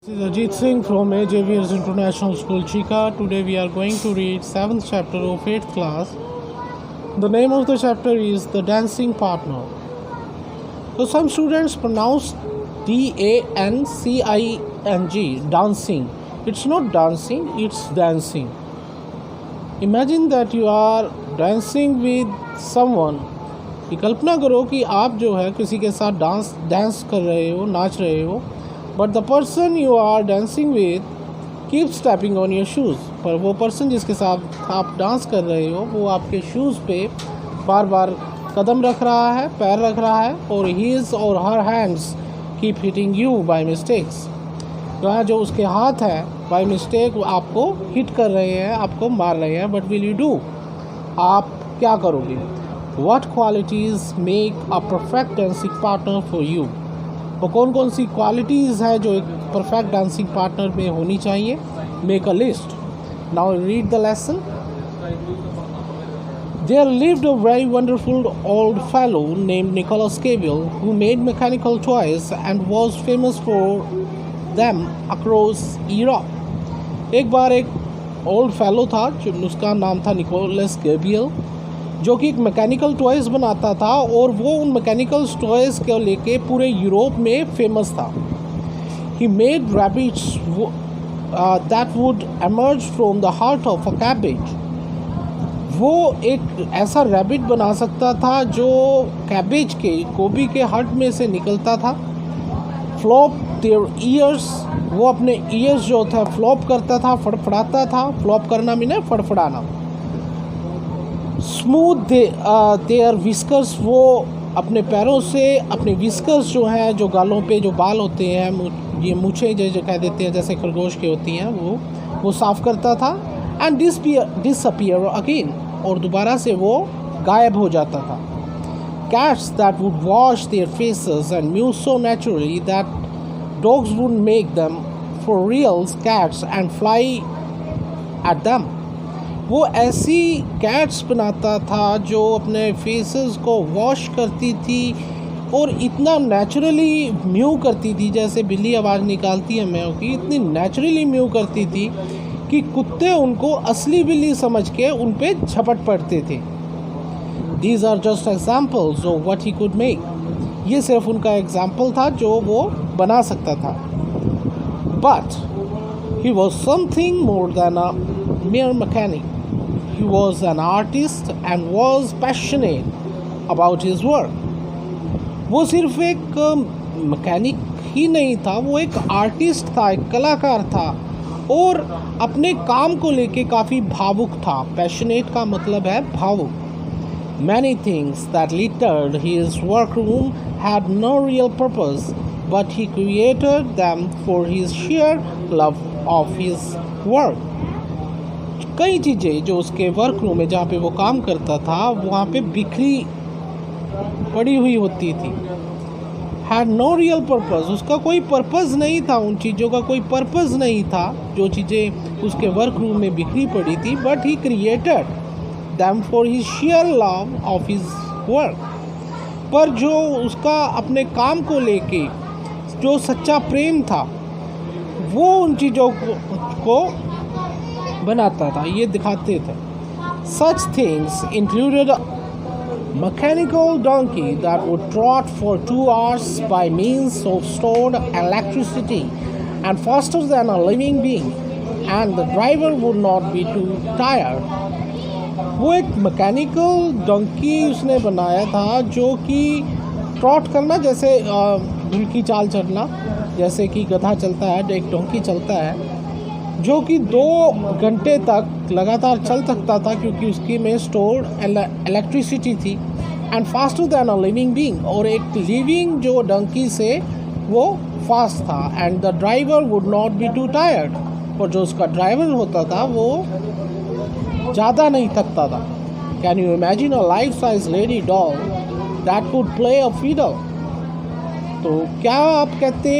This is Ajit Singh from AJVR's International School Chika. Today we are going to read 7th chapter of 8th class. The name of the chapter is The Dancing Partner. So some students pronounce D-A-N-C-I-N-G, dancing. It's not dancing, it's dancing. Imagine that you are dancing with someone. ये कल्पना करो कि आप जो है किसी के साथ dance कर रहे हो, नाच रहे हो, but the person you are dancing with keeps tapping on your shoes. पर वो पर्सन जिसके साथ आप डांस कर रहे हो वो आपके शूज़ पे बार बार कदम रख रहा है, पैर रख रहा है, और his or her hands keep hitting you by mistakes. वहाँ जो उसके हाथ है बाय मिस्टेक आपको हिट कर रहे हैं, आपको मार रहे हैं. बट विल यू डू, आप क्या करोगे? What qualities make a perfect dancing partner for you? वो कौन कौन सी क्वालिटीज़ है जो एक परफेक्ट डांसिंग पार्टनर में होनी चाहिए? Make a list. Now read the lesson. There lived a very wonderful old fellow named Nicholas Cable who made mechanical toys and was famous for them across Europe. एक बार एक old fellow था जो उसका नाम था निकोलस गेबियल, जो कि एक मैकेनिकल टॉयज़ बनाता था और वो उन मैकेनिकल टॉयज़ को लेके पूरे यूरोप में फेमस था. He made rabbits that would emerge from the heart of a cabbage. वो एक ऐसा रैबिट बना सकता था जो कैबेज के, गोभी के हार्ट में से निकलता था. फ्लॉप देयर ईयर्स, वो अपने ईयर्स जो था फ्लॉप करता था, फड़फड़ाता था. फ्लॉप करना मीने फड़फड़ाना. स्मूथ देयर विस्कर्स, वो अपने पैरों से अपने विस्कर्स जो हैं, जो गालों पे जो बाल होते हैं, ये मूछें जो कह देते हैं जैसे खरगोश की होती हैं, वो साफ़ करता था. एंड डिसअपियर अगेन, और दोबारा से वो गायब हो जाता था. Cats that would wash their faces and mu so naturally that dogs would make them for real cats and fly at them. वो ऐसी कैट्स बनाता था जो अपने फेसेस को वॉश करती थी और इतना नेचुरली म्यू करती थी, जैसे बिल्ली आवाज़ निकालती है म्याऊ की, इतनी नेचुरली म्यू करती थी कि कुत्ते उनको असली बिल्ली समझ के उन पे झपट पड़ते थे. These are just examples of what he could make. ये सिर्फ उनका एग्जाम्पल था जो वो बना सकता था. But he was something more than a mere mechanic. He was an artist and was passionate about his work. वो सिर्फ एक मैकेनिक ही नहीं था, वो एक आर्टिस्ट था, एक कलाकार था और अपने काम को लेके काफ़ी भावुक था. पैशनेट का मतलब है भावुक. Many things that littered his workroom had no real purpose, but he created them for his sheer love of his work. कई चीज़ें जो उसके वर्क रूम में जहाँ पे वो काम करता था वहाँ पे बिखरी पड़ी हुई होती थी. हैड नो रियल पर्पस, उसका कोई पर्पस नहीं था, उन चीज़ों का कोई पर्पस नहीं था जो चीज़ें उसके वर्क रूम में बिखरी पड़ी थी. But he created them for his share love of his work. पर जो उसका अपने काम को लेके जो सच्चा प्रेम था वो उन चीज़ों को बनाता था, ये दिखाते थे. Such things included a mechanical donkey that would trot for 2 hours by means of stored electricity and faster than a living being, and the driver would not be too tired. वो एक मैकेनिकल डंकी उसने बनाया था जो कि trout करना, जैसे घुल की चाल चलना, जैसे कि गधा चलता है, एक डंकी चलता है, जो कि 2 घंटे तक लगातार चल सकता था क्योंकि उसकी में स्टोर्ड इलेक्ट्रिसिटी थी. And faster than a living being, और एक लिविंग जो डंकी से वो फास्ट था. And the driver would not be to tired, और जो उसका ड्राइवर होता था वो ज़्यादा नहीं थकता था. Can you imagine a life size lady doll that could play a fiddle. तो क्या आप कहते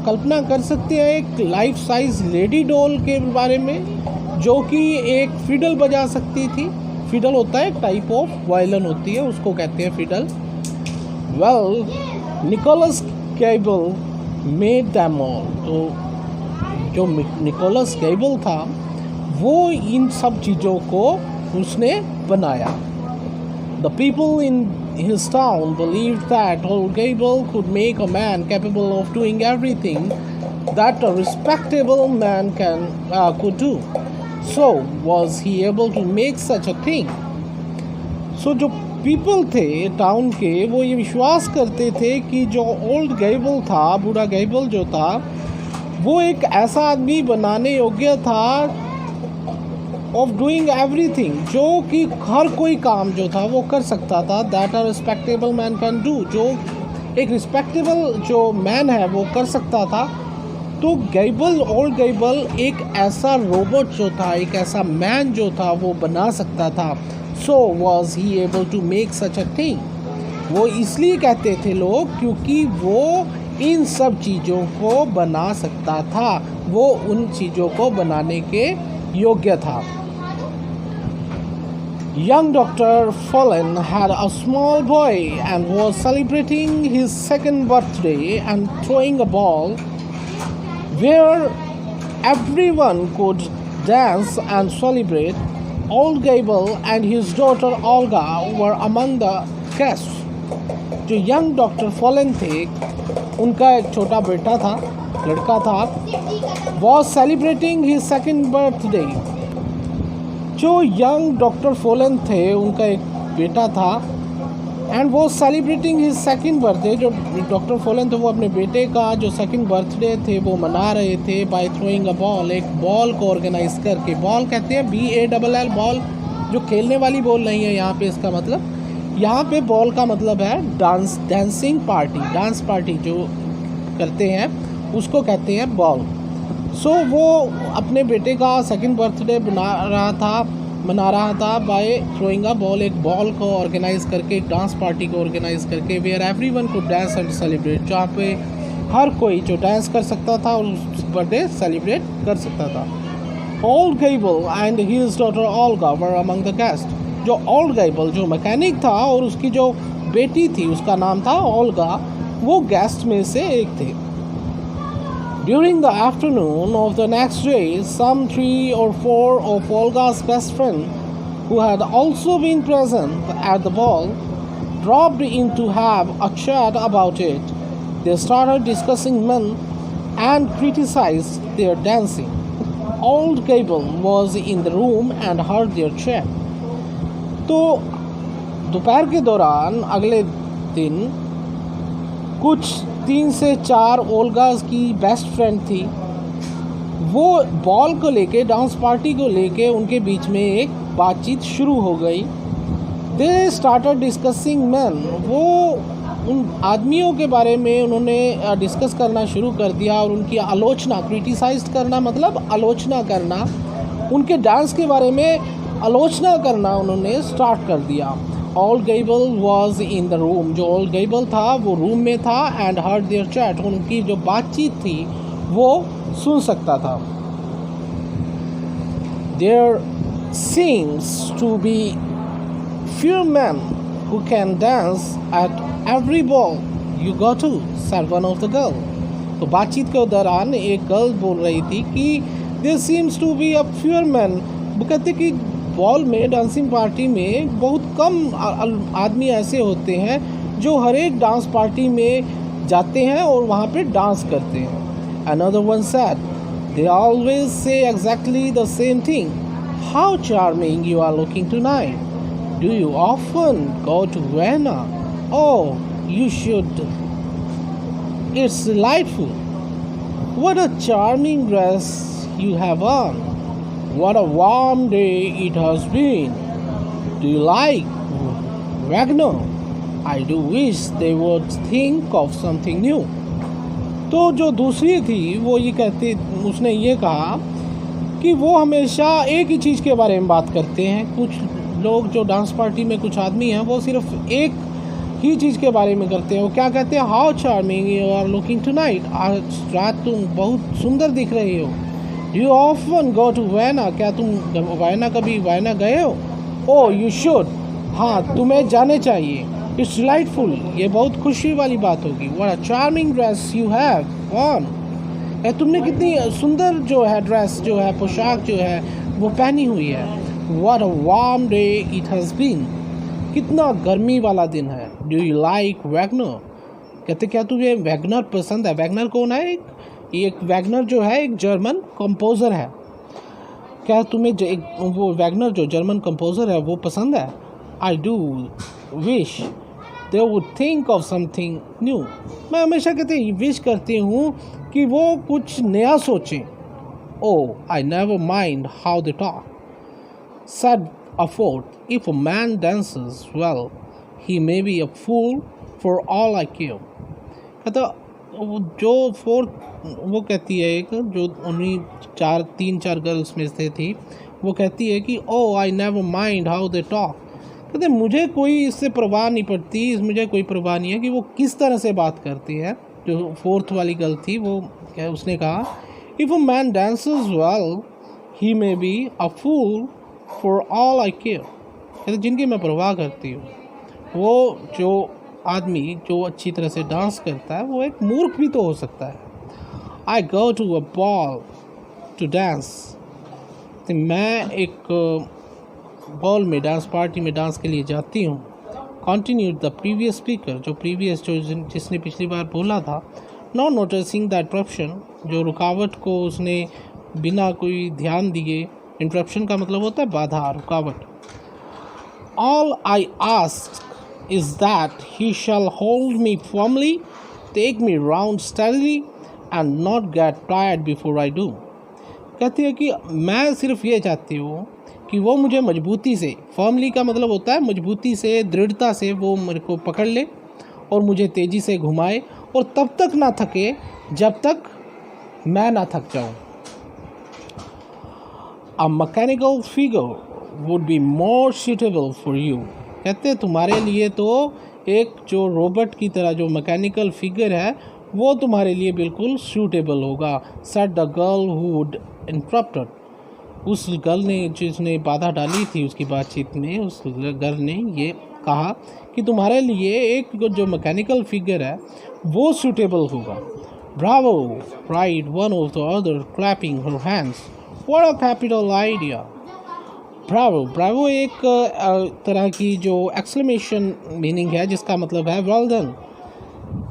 कल्पना कर सकते हैं एक लाइफ साइज लेडी डॉल के बारे में जो कि एक फिडल बजा सकती थी? फिडल होता है एक टाइप ऑफ वायलिन होती है, उसको कहते हैं fiddle. Well, Nicholas Cable made them all. तो जो निकोलस गैबल था वो इन सब चीज़ों को उसने बनाया। The people in his town believed that old Gable could make a man capable of doing everything that a respectable man could do. So was he able to make such a thing? So जो people थे town के वो ये विश्वास करते थे कि जो ओल्ड गैबल था, बूढ़ा गैबल जो था, वो एक ऐसा आदमी बनाने योग्य था ऑफ डूइंग एवरीथिंग, जो कि हर कोई काम जो था वो कर सकता था, that a respectable man can do, जो एक रिस्पेक्टेबल जो मैन है वो कर सकता था। तो गैबल, ओल्ड गैबल एक ऐसा रोबोट जो था, एक ऐसा मैन जो था वो बना सकता था। So was he able to make such a thing, वो इसलिए कहते थे लोग क्योंकि वो इन सब चीज़ों को बना सकता था, वो उन चीज़ों को बनाने के योग्य था। Young Dr. Follen had a small boy and was celebrating his second birthday and throwing a ball where everyone could dance and celebrate. Old Gable and his daughter Olga were among the guests. जो young doctor fallen थे, उनका एक छोटा बेटा था, लड़का था, was celebrating his second birthday. जो यंग डॉक्टर फोलन थे उनका एक बेटा था एंड वो सेलिब्रेटिंग हिज सेकंड बर्थडे, जो डॉक्टर फोलन थे वो अपने बेटे का जो सेकंड बर्थडे थे वो मना रहे थे बाय थ्रोइंग अ बॉल, एक बॉल को ऑर्गेनाइज करके। बॉल कहते हैं BALL बॉल, जो खेलने वाली बॉल नहीं है यहाँ पे। इसका मतलब यहाँ पे बॉल का मतलब है डांसिंग पार्टी, डांस पार्टी जो करते हैं उसको कहते हैं बॉल। सो वो अपने बेटे का सेकंड बर्थडे मना रहा था बाय थ्रोइंग अ बॉल, एक बॉल को ऑर्गेनाइज करके, एक डांस पार्टी को ऑर्गेनाइज करके, वेयर एवरीवन को डांस एंड सेलिब्रेट, जहाँ पे हर कोई जो डांस कर सकता था और उस बर्थडे सेलिब्रेट कर सकता था। Old Gable and his daughter Olga were among the guest. जो ओल्ड गैबल जो मैकेनिक था और उसकी जो बेटी थी उसका नाम था ओल्गा, वो गेस्ट में से एक थे। During the afternoon of the next day, some 3 or 4 of Olga's best friends, who had also been present at the ball, dropped in to have a chat about it. They started discussing men and criticized their dancing. Old Gable was in the room and heard their chat. तो दोपहर के दौरान अगले दिन कुछ 3 से 4 ओल्गास की best friend थी, वो बॉल को लेके, डांस पार्टी को लेके उनके बीच में एक बातचीत शुरू हो गई। दे स्टार्टेड डिस्कसिंग मैन, वो उन आदमियों के बारे में उन्होंने डिस्कस करना शुरू कर दिया और उनकी आलोचना, क्रिटिसाइज करना मतलब आलोचना करना, उनके डांस के बारे में आलोचना करना उन्होंने स्टार्ट कर दिया। Old Gable was in the room, जो Old Gable था वो रूम में था, and heard their chat, उनकी जो बातचीत थी वो सुन सकता था। There seems to be few men who can dance at every ball you go to, said one of the girl. तो बातचीत के दौरान एक गर्ल बोल रही थी कि there seems to be a few men, वो कहते कि बॉल में, डांसिंग पार्टी में बहुत कम आदमी ऐसे होते हैं जो हर एक डांस पार्टी में जाते हैं और वहाँ पे डांस करते हैं। Another one said, they always say exactly the same thing. How charming you are looking tonight. Do you often go to Vienna? Oh, you should. It's delightful. What a charming dress you have on. What a warm day it has been. Do you like Wagner? I do wish they would think of something new. तो जो दूसरी थी वो ये कहती, उसने ये कहा कि वो हमेशा एक ही चीज़ के बारे में बात करते हैं। कुछ लोग जो डांस पार्टी में कुछ आदमी हैं वो सिर्फ एक ही चीज़ के बारे में करते हैं। वो क्या कहते हैं? How charming you are looking tonight, आज रात तुम बहुत सुंदर दिख रही हो। Do you often go to Vienna? क्या तुम कभी वायना गए हो? Oh, you should. हाँ, तुम्हें जाने चाहिए। It's delightful. ये बहुत खुशी वाली बात होगी। What a charming dress you have on. तुमने कितनी सुंदर जो है ड्रेस जो है पोशाक जो है वो पहनी हुई है। What a warm day it has been. कितना गर्मी वाला दिन है। Do you like Wagner? कहते क्या तुझे वैगनर पसंद है? वैगनर कौन है? एक वैगनर जो है एक जर्मन कंपोज़र है। क्या तुम्हें वो वैगनर जो जर्मन कंपोज़र है वो पसंद है? I do wish they would think of something new. मैं हमेशा कहते विश करती हूँ कि वो कुछ नया सोचें। Oh I never mind how they talk said a fourth. If a man dances well, he may be a fool for all I care. कहता जो फोर्थ वो कहती है एक जो उन्हीं तीन चार गर्ल्स में से थी, वो कहती है कि oh I never mind how they talk. कहते मुझे कोई इससे परवाह नहीं पड़ती, मुझे कोई परवाह नहीं है कि वो किस तरह से बात करती है। जो फोर्थ वाली गर्ल थी वो उसने कहा if a man dances well he may be a fool for all I care. कहते जिनकी मैं परवाह करती हूँ, वो जो आदमी जो अच्छी तरह से डांस करता है वो एक मूर्ख भी तो हो सकता है। I go to a ball to dance. तो मैं एक बॉल में डांस पार्टी में डांस के लिए जाती हूँ। कंटिन्यू द प्रीवियस स्पीकर, जो प्रीवियस जो जिसने पिछली बार बोला था, नॉट नोटिसिंग द इंटरप्शन, जो रुकावट को उसने बिना कोई ध्यान दिए, इंटरप्शन का मतलब होता है बाधा, रुकावट। All I ask is that he shall hold me firmly, take me round steadily and not get tired before I do. कहती है कि मैं सिर्फ ये चाहती हूँ कि वो मुझे मजबूती से, फर्मली का मतलब होता है मजबूती से, दृढ़ता से वो मेरे को पकड़ ले और मुझे तेज़ी से घुमाए और तब तक ना थके जब तक मैं ना थक जाऊँ। A mechanical figure would be more suitable for you. कहते तुम्हारे लिए तो एक जो रोबोट की तरह जो मैकेनिकल फिगर है वो तुम्हारे लिए बिल्कुल सूटेबल होगा। said the girl who would interrupted. उस गर्ल ने जिसने बाधा डाली थी उसकी बातचीत में, उस गर्ल ने ये कहा कि तुम्हारे लिए एक जो मैकेनिकल फिगर है वो सूटेबल होगा। Bravo! cried one of the other, clapping her hands. What a capital idea! Bravo! Bravo एक तरह की जो एक्सक्लेमेशन मीनिंग है जिसका मतलब है well done।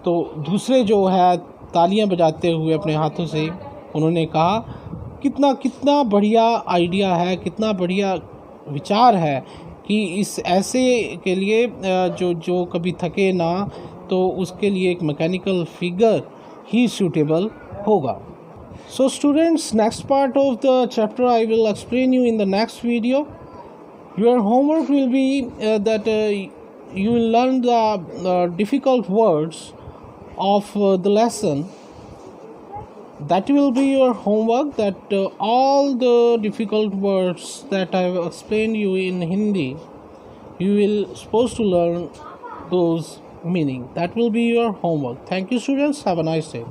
तो दूसरे जो है तालियां बजाते हुए अपने हाथों से उन्होंने कहा कितना कितना बढ़िया आइडिया है, कितना बढ़िया विचार है कि इस ऐसे के लिए जो कभी थके ना, तो उसके लिए एक मैकेनिकल फिगर ही सूटेबल होगा। So students, next part of the chapter I will explain you in the next video. Your homework will be that you will learn the difficult words of the lesson. That will be your homework, that all the difficult words that I have explained you in Hindi, you will supposed to learn those meaning. That will be your homework. Thank you students. Have a nice day.